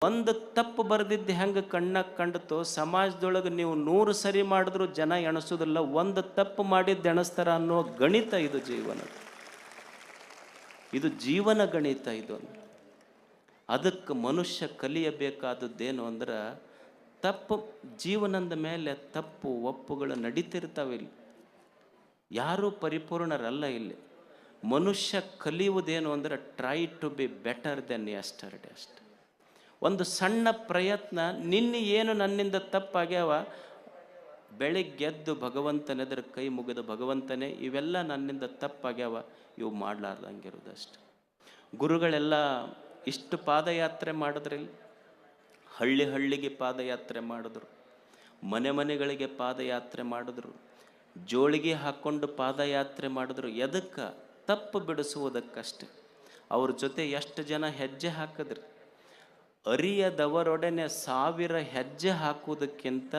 ಒಂದು ತಪ್ಪು ಬರೆದಿದ್ದು ಹೆಂಗೆ ಕಣ್ಣಾಗ ಕಂಡತೋ ಸಮಾಜದೊಳಗೆ ನೀವು 100 ಸರಿ ಮಾಡಿದ್ರು ಜನ ಎಣಿಸೋದಿಲ್ಲ, ಒಂದು ತಪ್ಪು ಮಾಡಿದ್ದು ಎಣಿಸ್ತಾರ ಅನ್ನೋ ಗಣಿತ ಇದು ಜೀವನ. ಇದು ಜೀವನ ಗಣಿತ. ಇದು ಅದಕ್ಕೆ ಮನುಷ್ಯ ಕಲಿಯಬೇಕಾದದ್ದೇನು ಅಂದ್ರೆ, ತಪ್ಪು ಜೀವನದ ಮೇಲೆ ತಪ್ಪು ಒಪ್ಪುಗಳು ನಡೀತಿರ್ತಾವೆ. ಇಲ್ಲಿ ಯಾರೂ ಪರಿಪೂರ್ಣರಲ್ಲ. ಇಲ್ಲಿ ಮನುಷ್ಯ ಕಲಿಯುವುದೇನು ಅಂದ್ರೆ, try to be better than yesterday. ಅಷ್ಟೆ. ಒಂದು ಸಣ್ಣ ಪ್ರಯತ್ನ, ನಿನ್ನೆ ಏನು ನನ್ನಿಂದ ತಪ್ಪಾಗ್ಯಾವ, ಬೆಳಿಗ್ಗೆದ್ದು ಭಗವಂತನೆದ್ರ ಕೈ ಮುಗಿದ ಭಗವಂತನೇ ಇವೆಲ್ಲ ನನ್ನಿಂದ ತಪ್ಪಾಗ್ಯಾವ, ಇವು ಮಾಡಲಾರ್ದಂಗಿರೋದಷ್ಟೆ. ಗುರುಗಳೆಲ್ಲ ಇಷ್ಟು ಪಾದಯಾತ್ರೆ ಮಾಡಿದ್ರಿಲ್ಲ, ಹಳ್ಳಿ ಹಳ್ಳಿಗೆ ಪಾದಯಾತ್ರೆ ಮಾಡಿದ್ರು, ಮನೆ ಮನೆಗಳಿಗೆ ಪಾದಯಾತ್ರೆ ಮಾಡಿದ್ರು, ಜೋಳಿಗೆ ಹಾಕ್ಕೊಂಡು ಪಾದಯಾತ್ರೆ ಮಾಡಿದ್ರು. ಎದಕ್ಕೆ? ತಪ್ಪು ಬಿಡಿಸುವುದಕ್ಕಷ್ಟೆ. ಅವ್ರ ಜೊತೆ ಎಷ್ಟು ಜನ ಹೆಜ್ಜೆ ಹಾಕಿದ್ರಿ? ಅರಿಯದವರೊಡನೆ 1000 ಹೆಜ್ಜೆ ಹಾಕುವುದಕ್ಕಿಂತ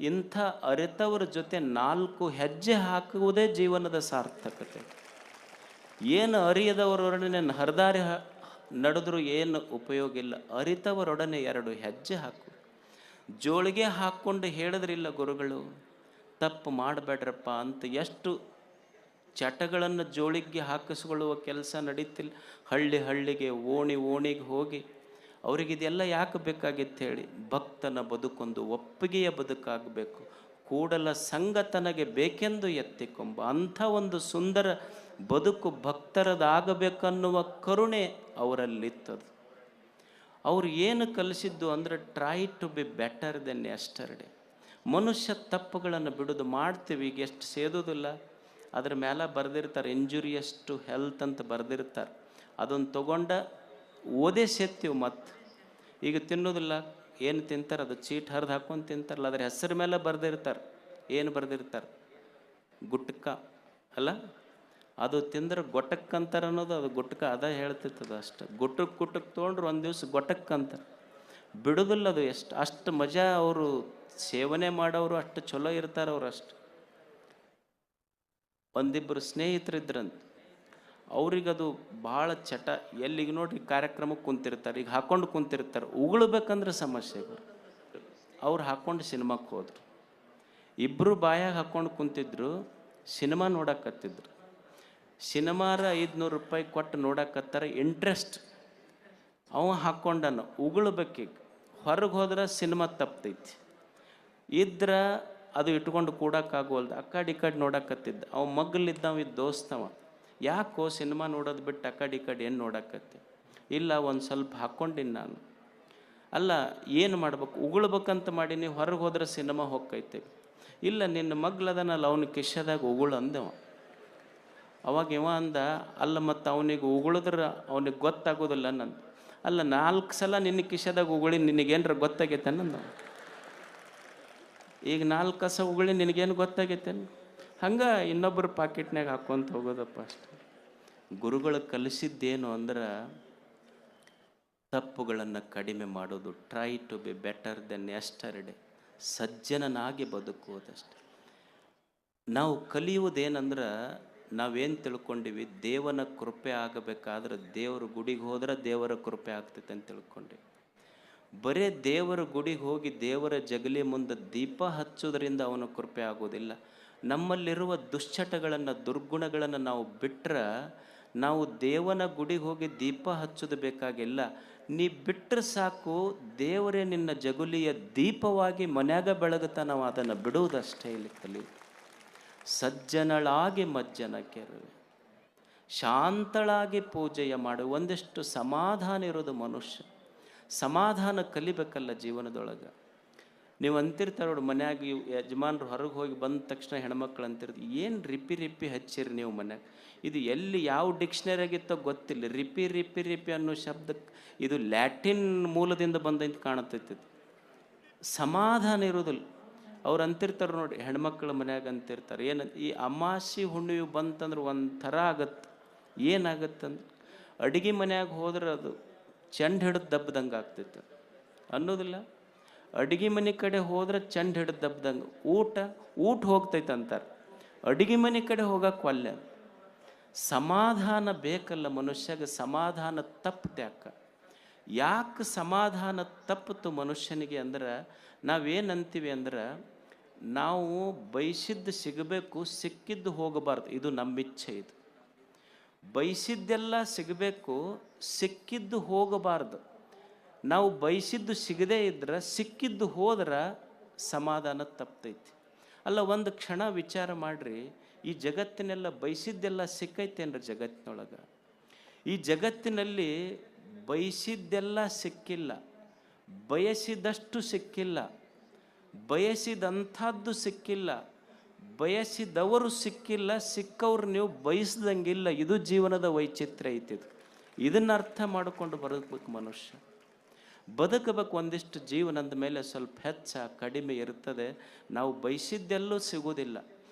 ಇಂಥ ಅರಿತವರ ಜೊತೆ 4 ಹೆಜ್ಜೆ ಹಾಕುವುದೇ ಜೀವನದ ಸಾರ್ಥಕತೆ. ಏನು ಅರಿಯದವರೊಡನೆ ಹರಿದಾರಿ ನಡೆದ್ರು ಏನು ಉಪಯೋಗ ಇಲ್ಲ. ಅರಿತವರೊಡನೆ 2 ಹೆಜ್ಜೆ ಹಾಕು. ಜೋಳಿಗೆ ಹಾಕ್ಕೊಂಡು ಹೇಳಿದ್ರಿಲ್ಲ ಗುರುಗಳು, ತಪ್ಪು ಮಾಡಬೇಡ್ರಪ್ಪ ಅಂತ. ಎಷ್ಟು ಚಟಗಳನ್ನು ಜೋಳಿಗೆ ಹಾಕಿಸ್ಕೊಳ್ಳುವ ಕೆಲಸ ನಡೀತಿಲ್ಲ. ಹಳ್ಳಿ ಹಳ್ಳಿಗೆ, ಓಣಿ ಓಣಿಗೆ ಹೋಗಿ ಅವರಿಗಿದೆಲ್ಲ ಯಾಕೆ ಬೇಕಾಗಿತ್ತು ಹೇಳಿ? ಭಕ್ತನ ಬದುಕೊಂದು ಒಪ್ಪಿಗೆಯ ಬದುಕಾಗಬೇಕು, ಕೂಡಲ ಸಂಗತನಗೆ ಬೇಕೆಂದು ಎತ್ತಿಕೊಂಬ. ಅಂಥ ಒಂದು ಸುಂದರ ಬದುಕು ಭಕ್ತರದಾಗಬೇಕನ್ನುವ ಕರುಣೆ ಅವರಲ್ಲಿತ್ತದು. ಅವರು ಏನು ಕಲಿಸಿದ್ದು ಅಂದರೆ, try to be better than yesterday. ಮನುಷ್ಯ ತಪ್ಪುಗಳನ್ನು ಬಿಡೋದು ಮಾಡ್ತೀವಿ, ಈಗ ಎಷ್ಟು ಸೇದೋದಿಲ್ಲ, ಅದ್ರ ಮೇಲೆ ಬರೆದಿರ್ತಾರೆ ಇಂಜುರಿಯಸ್ ಟು ಹೆಲ್ತ್ ಅಂತ ಬರೆದಿರ್ತಾರೆ. ಅದನ್ನು ತೊಗೊಂಡ ಓದೇ ಸೇತ್ತೀವಿ. ಮತ್ತು ಈಗ ತಿನ್ನೋದಿಲ್ಲ, ಏನು ತಿಂತಾರೆ ಅದು ಚೀಟ್ ಹರಿದು ಹಾಕೊಂಡು ತಿಂತಾರಲ್ಲ, ಅದ್ರ ಹೆಸರು ಮೇಲೆ ಬರೆದಿರ್ತಾರೆ. ಏನು ಬರೆದಿರ್ತಾರೆ? ಗುಟ್ಕ ಅಲ್ಲ, ಅದು ತಿಂದ್ರೆ ಗೊಟಕ್ಕಂತಾರೆ ಅನ್ನೋದು. ಅದು ಗುಟ್ಕ ಅದ ಹೇಳ್ತಿರ್ತದೆ ಅಷ್ಟು. ಗುಟ್ಟಕ್ಕೆ ತೊಗೊಂಡ್ರು ಒಂದು ದಿವ್ಸ ಗೊಟಕ್ಕಂತಾರೆ, ಬಿಡೋದಿಲ್ಲ ಅದು. ಅಷ್ಟು ಮಜಾ. ಅವರು ಸೇವನೆ ಮಾಡೋರು ಅಷ್ಟು ಚಲೋ ಇರ್ತಾರೆ ಅವರು. ಅಷ್ಟು ಒಂದಿಬ್ಬರು ಸ್ನೇಹಿತರಿದ್ರಂತ, ಅವ್ರಿಗದು ಭಾಳ ಚಟ. ಎಲ್ಲಿಗೆ ನೋಡ್ರಿ ಕಾರ್ಯಕ್ರಮಕ್ಕೆ ಕುಂತಿರ್ತಾರೆ, ಈಗ ಹಾಕ್ಕೊಂಡು ಕುಂತಿರ್ತಾರೆ, ಉಗುಳ್ಬೇಕಂದ್ರೆ ಸಮಸ್ಯೆಗಳು. ಅವ್ರು ಹಾಕ್ಕೊಂಡು ಸಿನಿಮಾಕ್ಕೆ ಹೋದ್ರು. ಇಬ್ಬರು ಬಾಯಾಗ ಹಾಕ್ಕೊಂಡು ಕುಂತಿದ್ರು, ಸಿನಿಮಾ ನೋಡಕತ್ತಿದ್ರು. ಸಿನಿಮಾರ 500 ರೂಪಾಯಿ ಕೊಟ್ಟು ನೋಡಕತ್ತಾರ, ಇಂಟ್ರೆಸ್ಟ್. ಅವ ಹಾಕ್ಕೊಂಡನು, ಉಗುಳ್ಬೇಕೀಗ. ಹೊರಗೆ ಹೋದ್ರೆ ಸಿನಿಮಾ ತಪ್ತೈತಿ, ಇದ್ರೆ ಅದು ಇಟ್ಕೊಂಡು ಕೂಡಕ್ಕಾಗೋಲ್ದು. ಆ ಕಡೆ ಈ ಕಡೆ ನೋಡಕತ್ತಿದ್ದ. ಅವ ಮಗ್ಲಿದ್ದವ, ಇದು ದೋಸ್ತವ. ಯಾಕೋ ಸಿನಿಮಾ ನೋಡೋದು ಬಿಟ್ಟು ಆ ಕಡೆ ಈ ಕಡೆ ಏನು ನೋಡಕತ್ತೆ? ಇಲ್ಲ, ಒಂದು ಸ್ವಲ್ಪ ಹಾಕ್ಕೊಂಡಿನಿ ನಾನು. ಅಲ್ಲ, ಏನು ಮಾಡ್ಬೇಕು? ಉಗುಳ್ಬೇಕಂತ ಮಾಡೀನಿ, ಹೊರಗೆ ಹೋದ್ರೆ ಸಿನಿಮಾ ಹೋಗ್ತೈತೆ. ಇಲ್ಲ, ನಿನ್ನ ಮಗ್ಲದನಲ್ಲ, ಅವನ ಕಿಶದಾಗ ಉಗುಳು ಅಂದವ. ಅವಾಗ ಇವ ಅಂದ, ಅಲ್ಲ ಮತ್ತು ಅವನಿಗೆ ಉಗುಳಿದ್ರೆ ಅವನಿಗೆ ಗೊತ್ತಾಗೋದಿಲ್ಲ ನಂದು. ಅಲ್ಲ, 4 ಸಲ ನಿನ್ನ ಕಿಶದಾಗ ಉಗುಳಿ ನಿನಗೇನ್ರ ಗೊತ್ತಾಗೈತೆ ನಂದು. ಈಗ 4 ಕಸ ಉಗುಳಿ ನಿನಗೇನು ಗೊತ್ತಾಗೈತೇನು? ಹಂಗೆ ಇನ್ನೊಬ್ಬರು ಪಾಕೆಟ್ನಾಗ ಹಾಕ್ಕೊಂತ ಹೋಗೋದಪ್ಪ ಅಷ್ಟೆ. ಗುರುಗಳು ಕಲಿಸಿದ್ದೇನು ಅಂದ್ರೆ, ತಪ್ಪುಗಳನ್ನು ಕಡಿಮೆ ಮಾಡೋದು, try to be better than yesterday. ಸಜ್ಜನನಾಗಿ ಬದುಕುವುದಷ್ಟೆ. ನಾವು ಕಲಿಯುವುದೇನಂದ್ರೆ, ನಾವೇನು ತಿಳ್ಕೊಂಡಿವಿ? ದೇವನ ಕೃಪೆ ಆಗಬೇಕಾದ್ರೆ ದೇವರ ಗುಡಿಗೆ ಹೋದ್ರೆ ದೇವರ ಕೃಪೆ ಆಗ್ತೈತೆ ಅಂತ ತಿಳ್ಕೊಂಡಿವಿ. ಬರೇ ದೇವರ ಗುಡಿಗೆ ಹೋಗಿ ದೇವರ ಜಗಲಿ ಮುಂದೆ ದೀಪ ಹಚ್ಚೋದ್ರಿಂದ ಅವನ ಕೃಪೆ ಆಗೋದಿಲ್ಲ. ನಮ್ಮಲ್ಲಿರುವ ದುಶ್ಚಟಗಳನ್ನು, ದುರ್ಗುಣಗಳನ್ನು ನಾವು ಬಿಟ್ಟರೆ, ನಾವು ದೇವನ ಗುಡಿಗೆ ಹೋಗಿ ದೀಪ ಹಚ್ಚೋದು ಬೇಕಾಗಿಲ್ಲ. ನೀ ಬಿಟ್ಟರೆ ಸಾಕು, ದೇವರೇ ನಿನ್ನ ಜಗುಲಿಯ ದೀಪವಾಗಿ ಮನ್ಯಾಗ ಬೆಳಗುತ್ತಾ. ನಾವು ಅದನ್ನು ಬಿಡುವುದಷ್ಟೇ ಇಲ್ಲಿ ಕಲಿ. ಸಜ್ಜನಳಾಗಿ ಮಜ್ಜನ ಕೆರುವೆ, ಶಾಂತಳಾಗಿ ಪೂಜೆಯ ಮಾಡು. ಒಂದಿಷ್ಟು ಸಮಾಧಾನ ಇರೋದು ಮನುಷ್ಯ. ಸಮಾಧಾನ ಕಲಿಬೇಕಲ್ಲ ಜೀವನದೊಳಗೆ. ನೀವು ಅಂತಿರ್ತಾರೆ ನೋಡಿ, ಮನ್ಯಾಗ ಯಜಮಾನ್ರು ಹೊರಗೆ ಹೋಗಿ ಬಂದ ತಕ್ಷಣ ಹೆಣ್ಮಕ್ಳು ಅಂತಿರ್ತೀವಿ, ಏನು ರಿಪಿ ರಿಪಿ ಹಚ್ಚಿರಿ ನೀವು ಮನ್ಯಾಗ. ಇದು ಎಲ್ಲಿ ಯಾವ ಡಿಕ್ಷನರಿಯಾಗಿತ್ತೋ ಗೊತ್ತಿಲ್ಲ. ರಿಪಿ ರಿಪಿ ರಿಪಿ ಅನ್ನೋ ಶಬ್ದಕ್ಕೆ ಇದು ಲ್ಯಾಟಿನ್ ಮೂಲದಿಂದ ಬಂದಂತ ಕಾಣತೈತಿ. ಸಮಾಧಾನ ಇರೋದಿಲ್ಲ. ಅವ್ರು ಅಂತಿರ್ತಾರೆ ನೋಡಿ, ಹೆಣ್ಮಕ್ಳ ಮನ್ಯಾಗ ಅಂತಿರ್ತಾರೆ, ಏನು ಈ ಅಮಾಸಿ ಹುಣ್ಣಿಮೆ ಬಂತಂದ್ರೆ ಒಂಥರ ಆಗತ್ತೆ. ಏನಾಗತ್ತಂದ್ರೆ, ಅಡುಗೆ ಮನ್ಯಾಗ ಹೋದ್ರೆ ಅದು ಚೆಂಡು ಹಿಡಿದು ದಬ್ಬದಂಗೆ ಆಗ್ತೈತೆ ಅನ್ನೋದಿಲ್ಲ. ಅಡುಗೆ ಮನೆ ಕಡೆ ಹೋದ್ರೆ ಚೆಂಡು ಹಿಡಿದು ದಬ್ಬದಂಗೆ. ಊಟ ಹೋಗ್ತೈತೆ ಅಂತಾರೆ, ಅಡುಗೆ ಮನೆ ಕಡೆ ಹೋಗಕ್ಕೆ ಒಲ್ಲೆ. ಸಮಾಧಾನ ಬೇಕಲ್ಲ ಮನುಷ್ಯಗೆ. ಸಮಾಧಾನ ತಪ್ಪತ್ಯಾಕ? ಯಾಕೆ ಸಮಾಧಾನ ತಪ್ಪಿತು ಮನುಷ್ಯನಿಗೆ ಅಂದ್ರೆ, ನಾವೇನಂತೀವಿ ಅಂದ್ರೆ, ನಾವು ಬಯಸಿದ್ದು ಸಿಗಬೇಕು, ಸಿಕ್ಕಿದ್ದು ಹೋಗಬಾರ್ದು. ಇದು ನಮ್ಮಿಚ್ಛೆ. ಇದು ಬಯಸಿದ್ದೆಲ್ಲ ಸಿಗಬೇಕು, ಸಿಕ್ಕಿದ್ದು ಹೋಗಬಾರ್ದು. ನಾವು ಬಯಸಿದ್ದು ಸಿಗದೇ ಇದ್ರೆ ಸಿಕ್ಕಿದ್ದು ಹೋದ್ರೆ ಸಮಾಧಾನ ತಪ್ತೈತಿ. ಅಲ್ಲ, ಒಂದು ಕ್ಷಣ ವಿಚಾರ ಮಾಡ್ರಿ, ಈ ಜಗತ್ತಿನೆಲ್ಲ ಬಯಸಿದ್ದೆಲ್ಲ ಸಿಕ್ಕೈತೇನ್ರಿ ಜಗತ್ತಿನೊಳಗೆ? ಈ ಜಗತ್ತಿನಲ್ಲಿ ಬಯಸಿದ್ದೆಲ್ಲ ಸಿಕ್ಕಿಲ್ಲ, ಬಯಸಿದಷ್ಟು ಸಿಕ್ಕಿಲ್ಲ, ಬಯಸಿದಂಥದ್ದು ಸಿಕ್ಕಿಲ್ಲ, ಬಯಸಿದವರು ಸಿಕ್ಕಿಲ್ಲ, ಸಿಕ್ಕವ್ರು ನೀವು ಬಯಸ್ದಂಗಿಲ್ಲ. ಇದು ಜೀವನದ ವೈಚಿತ್ರ್ಯ ಐತಿದು. ಇದನ್ನ ಅರ್ಥ ಮಾಡಿಕೊಂಡು ಬದುಕಬೇಕು ಮನುಷ್ಯ. ಬದುಕಬೇಕು. ಒಂದಿಷ್ಟು ಜೀವನದ ಮೇಲೆ ಸ್ವಲ್ಪ ಹೆಚ್ಚ ಕಡಿಮೆ ಇರ್ತದೆ. ನಾವು ಬಯಸಿದ್ದೆಲ್ಲೂ ಸಿಗೋದಿಲ್ಲ.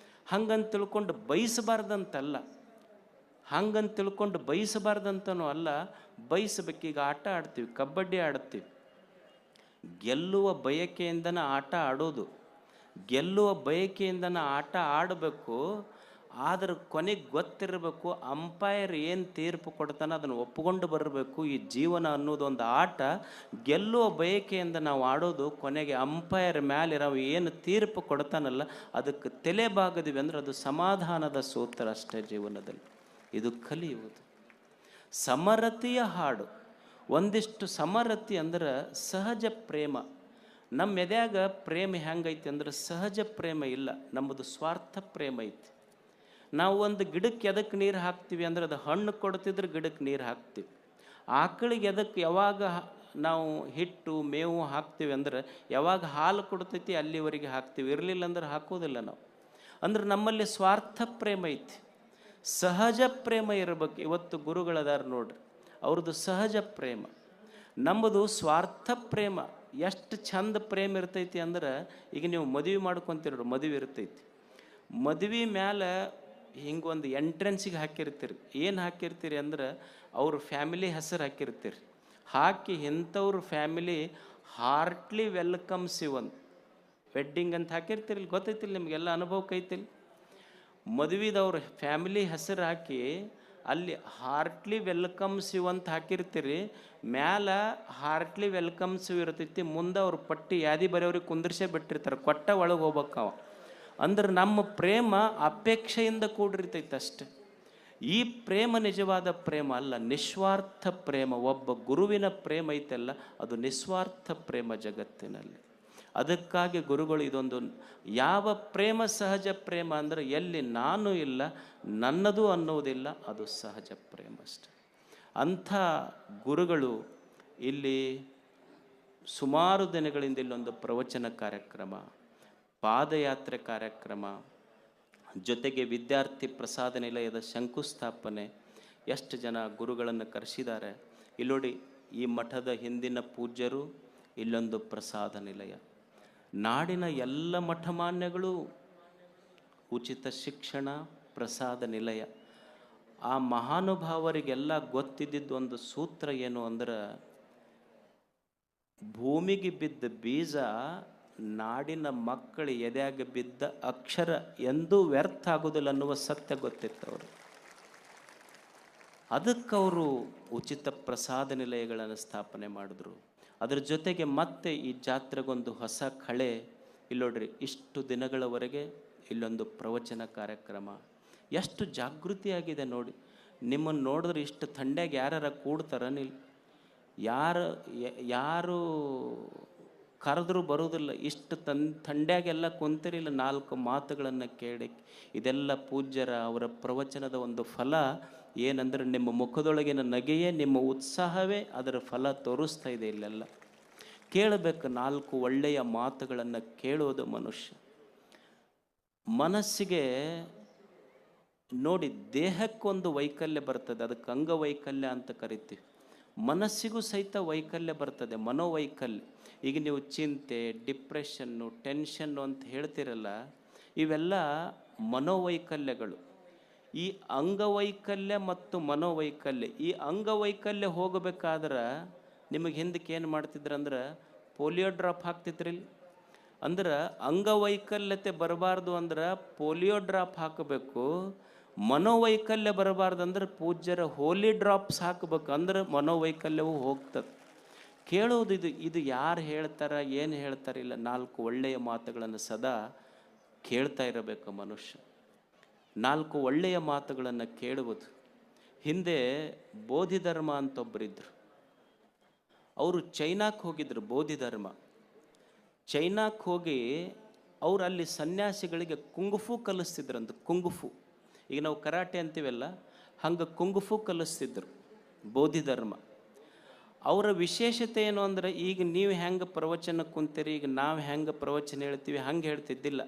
ಹಂಗಂತ ತಿಳ್ಕೊಂಡು ಬಯಸಬಾರ್ದಂತಲ್ಲ, ಹಂಗಂತ ತಿಳ್ಕೊಂಡು ಬಯಸಬಾರ್ದಂತನೂ ಅಲ್ಲ, ಬಯಸಬೇಕೀಗ. ಆಟ ಆಡ್ತೀವಿ, ಕಬಡ್ಡಿ ಆಡ್ತೀವಿ, ಗೆಲ್ಲುವ ಬಯಕೆಯಿಂದನ ಆಟ ಆಡೋದು, ಗೆಲ್ಲುವ ಬಯಕೆಯಿಂದನ ಆಟ ಆಡಬೇಕು. ಆದ್ರೆ ಕೊನೆಗೆ ಗೊತ್ತಿರಬೇಕು, ಅಂಪೈರ್ ಏನು ತೀರ್ಪು ಕೊಡ್ತಾನೆ ಅದನ್ನು ಒಪ್ಪಿಕೊಂಡು ಬರಬೇಕು. ಈ ಜೀವನ ಅನ್ನೋದೊಂದು ಆಟ, ಗೆಲ್ಲುವ ಬಯಕೆಯಿಂದ ನಾವು ಆಡೋದು. ಕೊನೆಗೆ ಅಂಪೈರ್ ಮೇಲೆ ನಾವು ಏನು ತೀರ್ಪು ಕೊಡ್ತಾನಲ್ಲ ಅದಕ್ಕೆ ತಲೆ ಬಾಗದಿವಿ ಅಂದ್ರೆ ಅದು ಸಮಾಧಾನದ ಸೂತ್ರ ಅಷ್ಟೇ ಜೀವನದಲ್ಲಿ. ಇದು ಕಲಿಯುವುದು. ಸಮರತಿಯ ಹಾಡು. ಒಂದಿಷ್ಟು ಸಮರತಿ ಅಂದ್ರೆ ಸಹಜ ಪ್ರೇಮ. ನಮ್ಮ ಎದ್ಯಾಗ ಪ್ರೇಮ ಹೆಂಗೈತಿ ಅಂದ್ರೆ ಸಹಜ ಪ್ರೇಮ ಇಲ್ಲ, ನಮ್ಮದು ಸ್ವಾರ್ಥ ಪ್ರೇಮ ಐತಿ. ನಾವು ಒಂದು ಗಿಡಕ್ಕೆ ಎದಕ್ಕೆ ನೀರು ಹಾಕ್ತೀವಿ ಅಂದ್ರೆ ಅದು ಹಣ್ಣು ಕೊಡ್ತಿದ್ರೆ ಗಿಡಕ್ಕೆ ನೀರು ಹಾಕ್ತೀವಿ. ಆಕಳಿಗೆ ಎದಕ್ಕೆ ಯಾವಾಗ ನಾವು ಹಿಟ್ಟು ಮೇವು ಹಾಕ್ತೀವಿ ಅಂದ್ರೆ ಯಾವಾಗ ಹಾಲು ಕೊಡ್ತೈತಿ ಅಲ್ಲಿವರೆಗೆ ಹಾಕ್ತೀವಿ, ಇರಲಿಲ್ಲ ಅಂದ್ರೆ ಹಾಕೋದಿಲ್ಲ ನಾವು. ಅಂದ್ರೆ ನಮ್ಮಲ್ಲಿ ಸ್ವಾರ್ಥ ಪ್ರೇಮ ಐತಿ, ಸಹಜ ಪ್ರೇಮ ಇರಬೇಕು. ಇವತ್ತು ಗುರುಗಳದಾರ ನೋಡ್ರಿ, ಅವ್ರದ್ದು ಸಹಜ ಪ್ರೇಮ. ನಮ್ಮದು ಸ್ವಾರ್ಥ ಪ್ರೇಮ. ಎಷ್ಟು ಚಂದ ಪ್ರೇಮ ಇರ್ತೈತಿ ಅಂದ್ರೆ, ಈಗ ನೀವು ಮದುವೆ ಮಾಡ್ಕೊತೀರಿ, ಮದುವೆ ಇರ್ತೈತಿ, ಮದುವೆ ಮ್ಯಾಲೆ ಹಿಂಗೊಂದು ಎಂಟ್ರೆನ್ಸಿಗೆ ಹಾಕಿರ್ತೀರಿ. ಏನು ಹಾಕಿರ್ತೀರಿ ಅಂದ್ರೆ ಅವ್ರ ಫ್ಯಾಮಿಲಿ ಹೆಸರು ಹಾಕಿರ್ತೀರಿ. ಹಾಕಿ ಇಂಥವ್ರ ಫ್ಯಾಮಿಲಿ ಹಾರ್ಟ್ಲಿ ವೆಲ್ಕಮ್ಸ್ ಇವನ್ ವೆಡ್ಡಿಂಗ್ ಅಂತ ಹಾಕಿರ್ತೀರಿ. ಗೊತ್ತೈತಿಲ್ಲ ನಿಮಗೆಲ್ಲ, ಅನುಭವಕ್ಕೆ ಐತಿಲ್ಲ. ಮದುವೆದವ್ರ ಫ್ಯಾಮಿಲಿ ಹೆಸರು ಹಾಕಿ ಅಲ್ಲಿ ಹಾರ್ಟ್ಲಿ ವೆಲ್ಕಮ್ಸ್ ಯು ಅಂತ ಹಾಕಿರ್ತೀರಿ. ಮ್ಯಾಲ ಹಾರ್ಟ್ಲಿ ವೆಲ್ಕಮ್ಸ್ ಯು ಇರ್ತೈತಿ, ಮುಂದೆ ಅವ್ರ ಪಟ್ಟಿ ಯಾದಿ ಬರೆಯವ್ರಿಗೆ ಕುಂದ್ರಿಸೇ ಬಿಟ್ಟಿರ್ತಾರೆ, ಕೊಟ್ಟ ಒಳಗೆ ಹೋಗ್ಬೇಕವ. ಅಂದ್ರೆ ನಮ್ಮ ಪ್ರೇಮ ಅಪೇಕ್ಷೆಯಿಂದ ಕೂಡಿರ್ತೈತೆ ಅಷ್ಟೆ. ಈ ಪ್ರೇಮ ನಿಜವಾದ ಪ್ರೇಮ ಅಲ್ಲ, ನಿಸ್ವಾರ್ಥ ಪ್ರೇಮ. ಒಬ್ಬ ಗುರುವಿನ ಪ್ರೇಮ ಐತಲ್ಲ ಅದು ನಿಸ್ವಾರ್ಥ ಪ್ರೇಮ ಜಗತ್ತಿನಲ್ಲಿ. ಅದಕ್ಕಾಗಿ ಗುರುಗಳು ಇದೊಂದು, ಯಾವ ಪ್ರೇಮ ಸಹಜ ಪ್ರೇಮ ಅಂದರೆ ಎಲ್ಲಿ ನಾನು ಇಲ್ಲ, ನನ್ನದು ಅನ್ನೋದಿಲ್ಲ, ಅದು ಸಹಜ ಪ್ರೇಮ ಅಷ್ಟೆ. ಅಂಥ ಗುರುಗಳು ಇಲ್ಲಿ ಸುಮಾರು ದಿನಗಳಿಂದ ಇಲ್ಲೊಂದು ಪ್ರವಚನ ಕಾರ್ಯಕ್ರಮ, ಪಾದಯಾತ್ರೆ ಕಾರ್ಯಕ್ರಮ, ಜೊತೆಗೆ ವಿದ್ಯಾರ್ಥಿ ಪ್ರಸಾದ ನಿಲಯದ ಶಂಕುಸ್ಥಾಪನೆ, ಎಷ್ಟು ಜನ ಗುರುಗಳನ್ನು ಕರೆಸಿದ್ದಾರೆ. ಇಲ್ಲೋಡಿ, ಈ ಮಠದ ಹಿಂದಿನ ಪೂಜ್ಯರು, ಇಲ್ಲೊಂದು ಪ್ರಸಾದ ನಿಲಯ. ನಾಡಿನ ಎಲ್ಲ ಮಠಮಾನ್ಯಗಳು ಉಚಿತ ಶಿಕ್ಷಣ, ಪ್ರಸಾದ ನಿಲಯ. ಆ ಮಹಾನುಭಾವರಿಗೆಲ್ಲ ಗೊತ್ತಿದ್ದಿದ್ದು ಒಂದು ಸೂತ್ರ ಏನು ಅಂದ್ರೆ, ಭೂಮಿಗೆ ಬಿದ್ದ ಬೀಜ ನಾಡಿನ ಮಕ್ಕಳ ಎದೆಯಾಗ ಬಿದ್ದ ಅಕ್ಷರ ಎಂದೂ ವ್ಯರ್ಥ ಆಗೋದಿಲ್ಲ ಅನ್ನುವ ಸತ್ಯ ಗೊತ್ತಿತ್ತು ಅವರು. ಅದಕ್ಕವರು ಉಚಿತ ಪ್ರಸಾದ ನಿಲಯಗಳನ್ನು ಸ್ಥಾಪನೆ ಮಾಡಿದ್ರು. ಅದರ ಜೊತೆಗೆ ಮತ್ತೆ ಈ ಜಾತ್ರೆಗೊಂದು ಹೊಸ ಕಳೆ. ಇಲ್ಲೋಡ್ರಿ, ಇಷ್ಟು ದಿನಗಳವರೆಗೆ ಇಲ್ಲೊಂದು ಪ್ರವಚನ ಕಾರ್ಯಕ್ರಮ. ಎಷ್ಟು ಜಾಗೃತಿಯಾಗಿದೆ ನೋಡಿ. ನಿಮ್ಮನ್ನು ನೋಡಿದ್ರೆ ಇಷ್ಟು ಥಂಡ್ಯಾಗ ಯಾರ ಕೂಡ್ತಾರ? ನೀವು ಯಾರು ಕರೆದ್ರೂ ಬರೋದಿಲ್ಲ. ಇಷ್ಟು ಥಂಡ್ಯಾಗೆಲ್ಲ ಕುಂತಿರಿಲ್ಲ ನಾಲ್ಕು ಮಾತುಗಳನ್ನು ಕೇಳಿ. ಇದೆಲ್ಲ ಪೂಜ್ಯರ ಅವರ ಪ್ರವಚನದ ಒಂದು ಫಲ. ಏನಂದ್ರೆ ನಿಮ್ಮ ಮುಖದೊಳಗಿನ ನಗೆಯೇ, ನಿಮ್ಮ ಉತ್ಸಾಹವೇ ಅದರ ಫಲ ತೋರಿಸ್ತಾ ಇದೆ. ಇಲ್ಲೆಲ್ಲ ಕೇಳಬೇಕು, ನಾಲ್ಕು ಒಳ್ಳೆಯ ಮಾತುಗಳನ್ನು ಕೇಳೋದು ಮನುಷ್ಯ. ಮನಸ್ಸಿಗೆ ನೋಡಿ, ದೇಹಕ್ಕೊಂದು ವೈಕಲ್ಯ ಬರ್ತದೆ, ಅದಕ್ಕೆ ಅಂಗವೈಕಲ್ಯ ಅಂತ ಕರಿತೀವಿ. ಮನಸ್ಸಿಗೂ ಸಹಿತ ವೈಕಲ್ಯ ಬರ್ತದೆ, ಮನೋವೈಕಲ್ಯ. ಈಗ ನೀವು ಚಿಂತೆ, ಡಿಪ್ರೆಷನ್ನು, ಟೆನ್ಷನ್ನು ಅಂತ ಹೇಳ್ತಿರಲ್ಲ, ಇವೆಲ್ಲ ಮನೋವೈಕಲ್ಯಗಳು. ಈ ಅಂಗವೈಕಲ್ಯ ಮತ್ತು ಮನೋವೈಕಲ್ಯ, ಈ ಅಂಗವೈಕಲ್ಯ ಹೋಗಬೇಕಾದ್ರೆ ನಿಮಗೆ ಹಿಂದಕ್ಕೆ ಏನು ಮಾಡ್ತಿದ್ರಂದ್ರೆ ಪೋಲಿಯೋ ಡ್ರಾಪ್ ಹಾಕ್ತಿದ್ರಿಲ್ಲ. ಅಂದ್ರೆ ಅಂಗವೈಕಲ್ಯತೆ ಬರಬಾರ್ದು ಅಂದ್ರೆ ಪೋಲಿಯೋ ಡ್ರಾಪ್ ಹಾಕಬೇಕು. ಮನೋವೈಕಲ್ಯ ಬರಬಾರ್ದು ಅಂದ್ರೆ ಪೂಜ್ಯರ ಹೋಲಿ ಡ್ರಾಪ್ಸ್ ಹಾಕಬೇಕು. ಅಂದ್ರೆ ಮನೋವೈಕಲ್ಯವು ಹೋಗ್ತದೆ. ಕೇಳೋದು ಇದು ಯಾರು ಹೇಳ್ತಾರ, ಏನು ಹೇಳ್ತಾರಿಲ್ಲ, 4 ಒಳ್ಳೆಯ ಮಾತುಗಳನ್ನು ಸದಾ ಕೇಳ್ತಾ ಇರಬೇಕು ಮನುಷ್ಯ. 4 ಒಳ್ಳೆಯ ಮಾತುಗಳನ್ನು ಕೇಳುವುದು. ಹಿಂದೆ ಬೋಧಿಧರ್ಮ ಅಂತ ಒಬ್ಬರಿದ್ರು. ಅವರು ಚೈನಾಕ್ಕೆ ಹೋಗಿದ್ರು. ಬೋಧಿಧರ್ಮ ಚೈನಾಕ್ಕೆ ಹೋಗಿ ಅವರು ಅಲ್ಲಿ ಸನ್ಯಾಸಿಗಳಿಗೆ ಕುಂಗುಫು ಕಲಿಸ್ತಿದ್ರಂತ. ಕುಂಗುಫು, ಈಗ ನಾವು ಕರಾಟೆ ಅಂತೀವಲ್ಲ, ಹಂಗೆ ಕುಂಗುಫು ಕಲಿಸ್ತಿದ್ರು ಬೋಧಿಧರ್ಮ. ಅವರ ವಿಶೇಷತೆ ಏನು ಅಂದರೆ, ಈಗ ನೀವು ಹೆಂಗೆ ಪ್ರವಚನ ಕುಂತೀರಿ, ಈಗ ನಾವು ಹೆಂಗೆ ಪ್ರವಚನ ಹೇಳ್ತೀವಿ ಹಂಗೆ ಹೇಳ್ತಿದ್ದಿಲ್ಲ.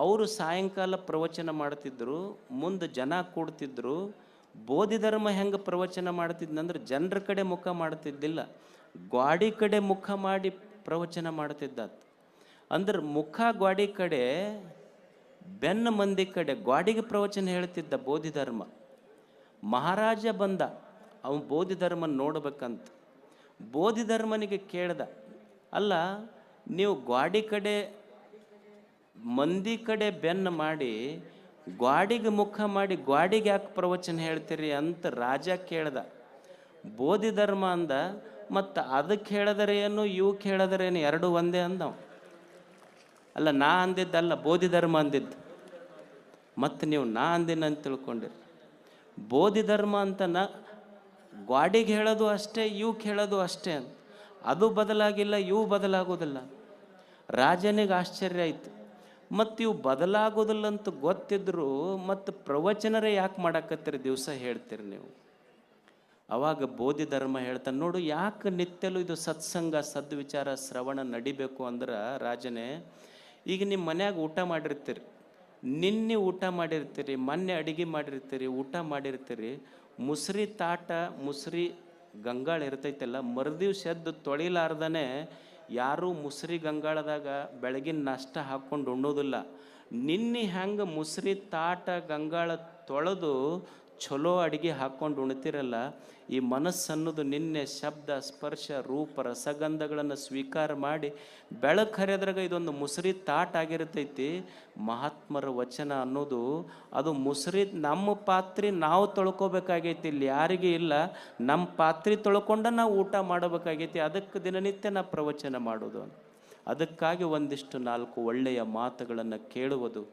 ಅವರು ಸಾಯಂಕಾಲ ಪ್ರವಚನ ಮಾಡ್ತಿದ್ರು, ಮುಂದೆ ಜನ ಕೂಡ್ತಿದ್ರು. ಬೋಧಿಧರ್ಮ ಹೆಂಗೆ ಪ್ರವಚನ ಮಾಡ್ತಿದ್ನಂದ್ರೆ, ಜನರ ಕಡೆ ಮುಖ ಮಾಡ್ತಿದ್ದಿಲ್ಲ, ಗ್ವಾಡಿ ಕಡೆ ಮುಖ ಮಾಡಿ ಪ್ರವಚನ ಮಾಡ್ತಿದ್ದ. ಅಂದ್ರೆ ಮುಖ ಗ್ವಾಡಿ ಕಡೆ, ಬೆನ್ನ ಮಂದಿ ಕಡೆ, ಗ್ವಾಡಿಗೆ ಪ್ರವಚನ ಹೇಳ್ತಿದ್ದ ಬೋಧಿಧರ್ಮ. ಮಹಾರಾಜ ಬಂದ, ಅವನು ಬೋಧಿಧರ್ಮ ನೋಡ್ಬೇಕಂತ. ಬೋಧಿಧರ್ಮನಿಗೆ ಕೇಳ್ದ, ಅಲ್ಲ ನೀವು ಗ್ವಾಡಿ ಕಡೆ ಮಂದಿ ಕಡೆ ಬೆನ್ನು ಮಾಡಿ ಗ್ವಾಡಿಗೆ ಮುಖ ಮಾಡಿ ಗ್ವಾಡಿಗೆ ಯಾಕೆ ಪ್ರವಚನ ಹೇಳ್ತೀರಿ ಅಂತ ರಾಜ ಕೇಳ್ದ. ಬೋಧಿಧರ್ಮ ಅಂದ, ಮತ್ತು ಅದಕ್ಕೆ ಹೇಳಿದರೆ ಏನು ಇವಕ್ಕೆ ಹೇಳಿದರೆ ಏನು, ಎರಡು ಒಂದೇ ಅಂದವ. ಅಲ್ಲ, ನಾ ಅಂದಿದ್ದಲ್ಲ, ಬೋಧಿಧರ್ಮ ಅಂದಿದ್ದು. ಮತ್ತು ನೀವು ನಾ ಅಂದಿನ ಅಂತ ತಿಳ್ಕೊಂಡಿರಿ. ಬೋಧಿಧರ್ಮ ಅಂತ ಗ್ವಾಡಿಗೆ ಹೇಳೋದು ಅಷ್ಟೇ, ಇವಕ್ಕೆ ಹೇಳೋದು ಅಷ್ಟೇ ಅಂತ. ಅದು ಬದಲಾಗಿಲ್ಲ, ಇವು ಬದಲಾಗೋದಿಲ್ಲ. ರಾಜನಿಗೆ ಆಶ್ಚರ್ಯ ಆಯಿತು. ಮತ್ತು ಇವು ಬದಲಾಗೋದಿಲ್ಲ ಅಂತ ಗೊತ್ತಿದ್ರು ಮತ್ತು ಪ್ರವಚನರೇ ಯಾಕೆ ಮಾಡಾಕತ್ತೀರಿ, ದಿವಸ ಹೇಳ್ತೀರಿ ನೀವು. ಅವಾಗ ಬೋಧಿಧರ್ಮ ಹೇಳ್ತಾನೆ, ನೋಡು ಯಾಕೆ ನಿತ್ಯಲು ಇದು ಸತ್ಸಂಗ ಸದ್ವಿಚಾರ ಶ್ರವಣ ನಡಿಬೇಕು ಅಂದ್ರೆ, ರಾಜನೇ, ಈಗ ನಿಮ್ಮ ಮನ್ಯಾಗ ಊಟ ಮಾಡಿರ್ತೀರಿ, ನಿನ್ನೆ ಊಟ ಮಾಡಿರ್ತೀರಿ, ಮೊನ್ನೆ ಅಡುಗೆ ಮಾಡಿರ್ತೀರಿ, ಊಟ ಮಾಡಿರ್ತೀರಿ, ಮುಸ್ರಿ ತಾಟ ಮುಸ್ರಿ ಗಂಗಾಳ ಇರ್ತೈತಲ್ಲ, ಮರುದಿವ್ಸ ಎದ್ದು ತೊಳಿಲಾರ್ದನೆ ಯಾರೂ ಮುಸ್ರಿ ಗಂಗಾಳದಾಗ ಬೆಳಗಿನ ನಾಷ್ಟ ಹಾಕ್ಕೊಂಡು ಉಣ್ಣೋದಿಲ್ಲ. ನಿನ್ನೆ ಹೆಂಗೆ ಮುಸ್ರಿ ತಾಟ ಗಂಗಾಳ ತೊಳೆದು ಚಲೋ ಅಡುಗೆ ಹಾಕ್ಕೊಂಡು ಉಣ್ತಿರಲ್ಲ, ಈ ಮನಸ್ಸನ್ನೋದು ನಿನ್ನೆ ಶಬ್ದ ಸ್ಪರ್ಶ ರೂಪ ರಸಗಂಧಗಳನ್ನು ಸ್ವೀಕಾರ ಮಾಡಿ ಬೆಳಕು ಹರಿಯೋದ್ರಾಗ ಇದೊಂದು ಮುಸ್ರಿ ತಾಟ್ ಆಗಿರ್ತೈತಿ. ಮಹಾತ್ಮರ ವಚನ ಅನ್ನೋದು ಅದು ಮುಸ್ರಿ, ನಮ್ಮ ಪಾತ್ರೆ ನಾವು ತೊಳ್ಕೊಬೇಕಾಗೈತಿ, ಇಲ್ಲಿ ಯಾರಿಗೆ ಇಲ್ಲ, ನಮ್ಮ ಪಾತ್ರೆ ತೊಳ್ಕೊಂಡ ನಾವು ಊಟ ಮಾಡಬೇಕಾಗೈತಿ. ಅದಕ್ಕೆ ದಿನನಿತ್ಯ ನಾವು ಪ್ರವಚನ ಮಾಡೋದು. ಅದಕ್ಕಾಗಿ ಒಂದಿಷ್ಟು 4 ಒಳ್ಳೆಯ ಮಾತುಗಳನ್ನು ಕೇಳುವುದು.